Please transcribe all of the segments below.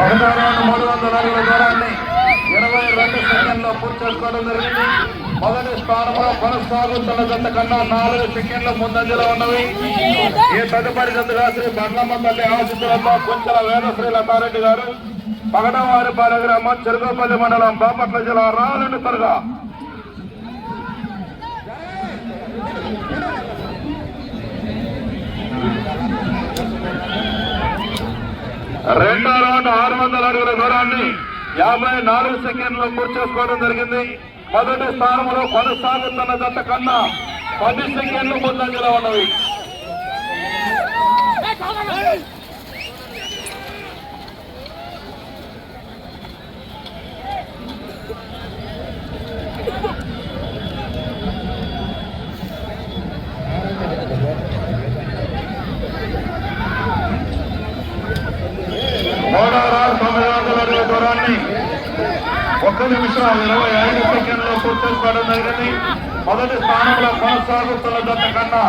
ఒకటో 300 అడుగుల దూరాన్ని 22 సెకండ్లో పూర్తి చేసుకోవడం జరిగింది. మొదటి స్థానంలో కొనసాగుతున్న జత కన్నా 4 సెకండ్ల ముందంజలో ఉన్నవి. ఈ తదుపరి జతగా శ్రీ బండ్లమ్మ తల్లి ఆశీస్సులతో కుంచెల వేదశ్రీ లతారెడ్డి గారు, పగడవారిపాలెం గ్రామం, చెరుకోపల్లి మండలం, బాపట్ల జిల్లా రాలండి త్వరగా. రెండో రౌండ్ 600 అడుగుల దూరాన్ని 54 సెకండ్లో పూర్తి చేసుకోవడం జరిగింది. మొదటి స్థానంలో కొనసాగుతున్న జత కన్నా 10 సెకండ్లు ముందంజలో ఉన్నవి. మూడో రౌండ్ 900 అడుగుల దూరాన్ని 1 నిమిషం 25 సెకండ్లో పూర్తి చేసుకోవడం జరిగింది. మొదటి స్థానంలో కొనసాగుతున్న జత కన్నా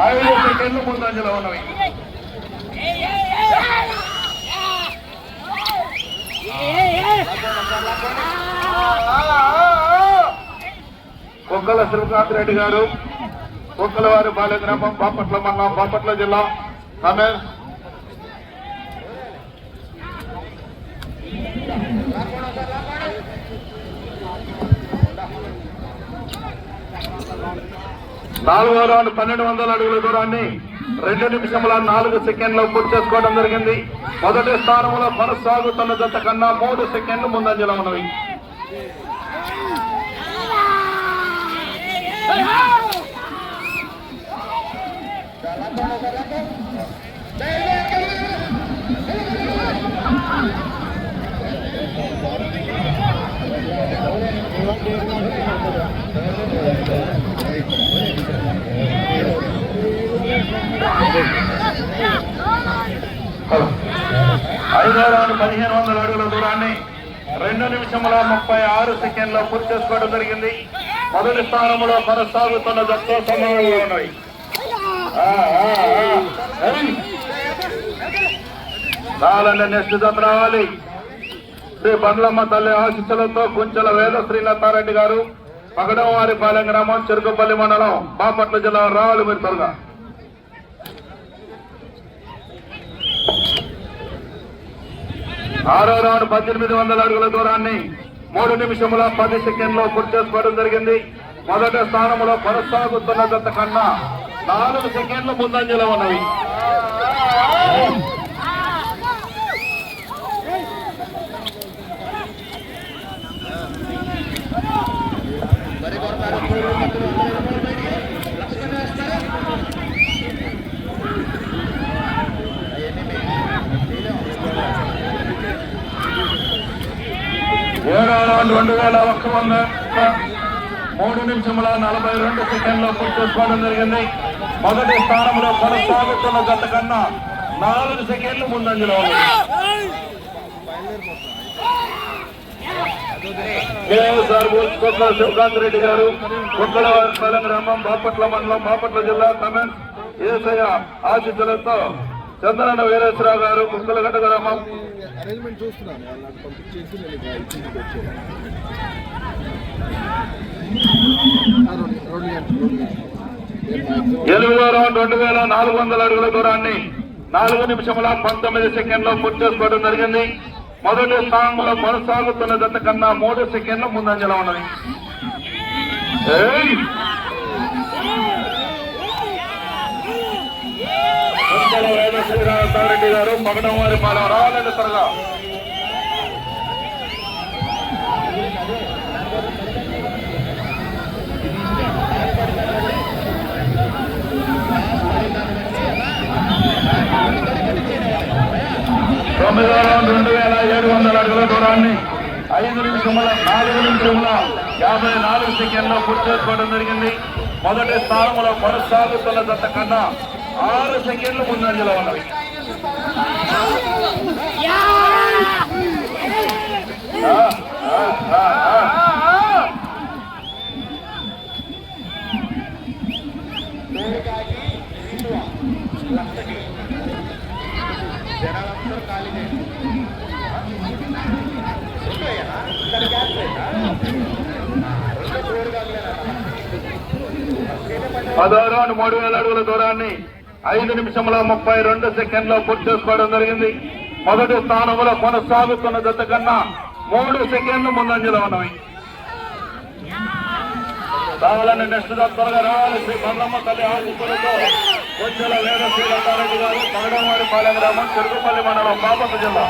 5 సెకండ్లు ముందంజలో ఉన్నవి. కుక్కల శ్రీకాంత్ రెడ్డి గారు, కుక్కలవారిపాలెం గ్రామం, బాపట్ల మండలం, బాపట్ల జిల్లా. రమేష్ 4వ రౌండ్ 1200 అడుగుల దూరాన్ని 2 నిమిషముల 4 సెకండ్లో పూర్తి చేసుకోవడం జరిగింది. మొదటి స్థానంలో కొనసాగుతున్న జత కన్నా 3 సెకండ్లు ముందంజలో ఉన్నవి. ఐదో రౌండ్ 1500 అడుగుల దూరాన్ని 2 నిమిషముల 36 సెకండ్లో పూర్తి చేసుకోవడం జరిగింది. మొదటి స్థానంలో కొనసాగుతున్న జట్తో సమానంగా ఉన్నాయి. రావాలంటే నెక్స్ట్ జత రావాలి. శ్రీ బండ్లమ్మ తల్లి ఆశీస్సులతో కుంచెల వేదశ్రీ లతారెడ్డి గారు, పగడవారిపాలెం గ్రామం, చెరుకుపల్లి మండలం, బాపట్ల జిల్లా రావాలి. మీరు త్వరగా. ఆరో రౌండ్ 1800 అడుగుల దూరాన్ని 3 నిమిషముల 10 సెకండ్లో పూర్తి చేసుకోవడం జరిగింది. మొదటి స్థానంలో కొనసాగుతున్న జత కన్నా 4 సెకండ్లు ముందంజలో ఉన్నవి. ఏడో రౌండ్ 2100 3 నిమిషముల 42 సెకండ్లో పూర్తి చేసుకోవడం జరిగింది. మొదటి స్థానంలో కొనసాగుతున్న జత కన్నా 4 సెకండ్లు ముందంజలో ఉంది. కుక్కల శ్రీకాంత్ రెడ్డి గారు, కుక్కలవారిపాలెం గ్రామం, బాపట్ల మండలం, బాపట్ల జిల్లా. కమెంట్స్ ఏసయ్య ఆశీస్సులతో చంద్రన్న వీరేశ్వరరావు గారు, కుక్కలగడ్డ గ్రామం. ఎనిమిదో రౌండ్ 2400 అడుగుల దూరాన్ని 4 నిమిషముల 19 సెకండ్లో పూర్తి చేసుకోవడం జరిగింది. మొదటి స్థానంలో కొనసాగుతున్న జత కన్నా 3 సెకండ్లు ముందంజలో ఉన్నది. శ్రీరామరెడ్డి గారు, పగడవారిపాలెం రావాలండి త్వరగా. తొమ్మిదో రౌండ్ 2700 అడుగుల దూరాన్ని 4 నిమిషముల 54 సెకండ్లో పూర్తి చేసుకోవడం జరిగింది. మొదటి స్థానంలో కొనసాగుతున్న జత కన్నా 6 సెకండ్లు ముందంజలో ఉన్నవి. పదహారు 3000 అడుగుల దూరాన్ని 5 నిమిషముల 32 సెకండ్లో పూర్తి చేసుకోవడం జరిగింది. మొదటి స్థానంలో కొనసాగుతున్న జత కన్నా 3 సెకండ్లు ముందంజలో ఉన్నవి. రావాలని నెక్స్ట్ త్వరగా రావాలి. శ్రీ బంధమ్మ తల్లి ఆశీస్సులతో కొంచెల వేద శ్రీలంకారెడ్డి గారు పగడవారి పాలెం గ్రామం చెరుకుపల్లి మండలం బాపట్ల జిల్లా.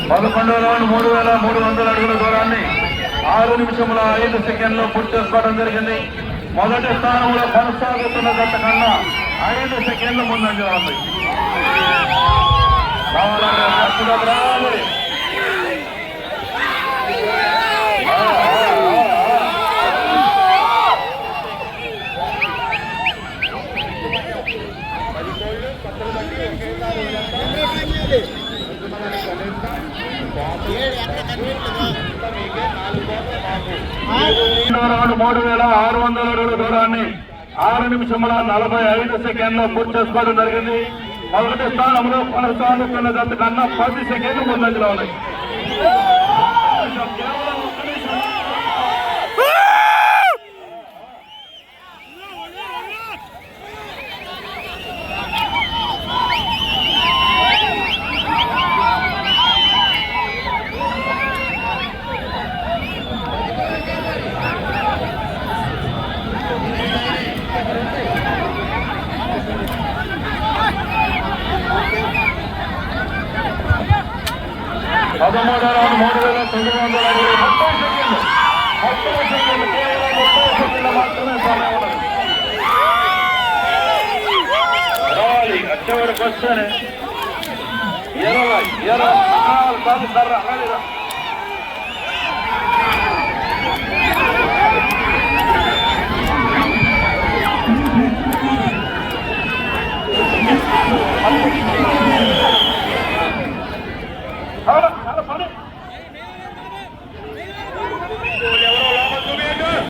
పదకొండవ రౌండ్ 3300 అడుగుల దూరాన్ని 6 నిమిషముల 5 సెకండ్లో పూర్తి చేసుకోవడం జరిగింది. మొదటి స్థానంలో కొనసాగుతున్న జత కన్నా 5 సెకండ్ల ముందంజలో ఉంది. రౌండ్ 3600 అడుగుల దూరాన్ని 6 నిమిషముల 45 సెకండ్లో పూర్తి చేసుకోవడం జరిగింది. మొదటి స్థానంలో కొనసాగుతున్న జత కన్నా 10 సెకండ్లు ముందంజలో ఉన్నాయి. పదమూడవ రౌండ్ 3900 అడుగులు 30 సెకండ్లు కేవలం 30 సెకండ్లు మాత్రమే సమయం ఉన్నది. రావాలి వచ్చేవాడికి వస్తేనే 20 కాదు కర్ర